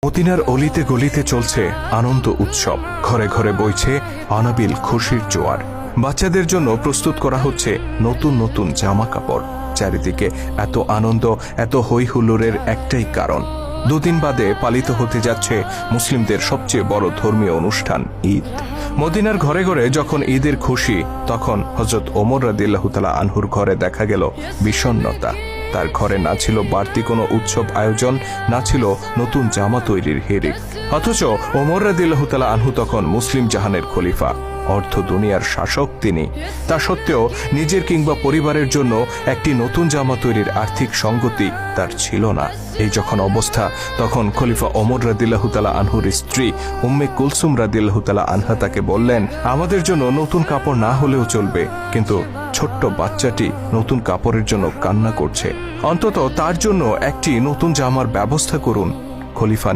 মদিনার অলিতে গলিতে চলছে আনন্দ উৎসব, ঘরে ঘরে বইছে অনাবিল খুশির জোয়ার। বাচ্চাদের জন্য প্রস্তুত করা হচ্ছে নতুন নতুন জামা কাপড়। চারিদিকে এত আনন্দ, এত হই হুল্লোড়ের একটাই কারণ, দুদিন বাদে পালিত হতে যাচ্ছে মুসলিমদের সবচেয়ে বড় ধর্মীয় অনুষ্ঠান ঈদ। মদিনার ঘরে ঘরে যখন ঈদের খুশি, তখন হযরত ওমর রাদিয়াল্লাহু তাআলা আনহুর ঘরে দেখা গেল বিষণ্ণতা। তার ঘরে না ছিল বাড়তি কোনো উৎসব আয়োজন, না ছিল নতুন জামা তৈরির হিড়িক। অথচ ওমর রাদিয়াল্লাহু তাআলা আনহু তখন মুসলিম জাহানের খলিফা, অর্ধ দুনিয়ার শাসক তিনি। তা সত্ত্বেও নিজের কিংবা পরিবারের জন্য একটি নতুন জামা তৈরির আর্থিক সঙ্গতি তার ছিল না। এই যখন অবস্থা, তখন খলিফা ওমর রাদিয়াল্লাহু তাআলা আনহুর স্ত্রী উম্মে কুলসুম রাদিয়াল্লাহু তাআলা আনহা তাকে বললেন, আমাদের জন্য নতুন কাপড় না হলেও চলবে, কিন্তু ছোট্ট বাচ্চাটি নতুন কাপড়ের জন্য কান্না করছে, অন্তত তার জন্য একটি নতুন জামার ব্যবস্থা করুন। খলিফা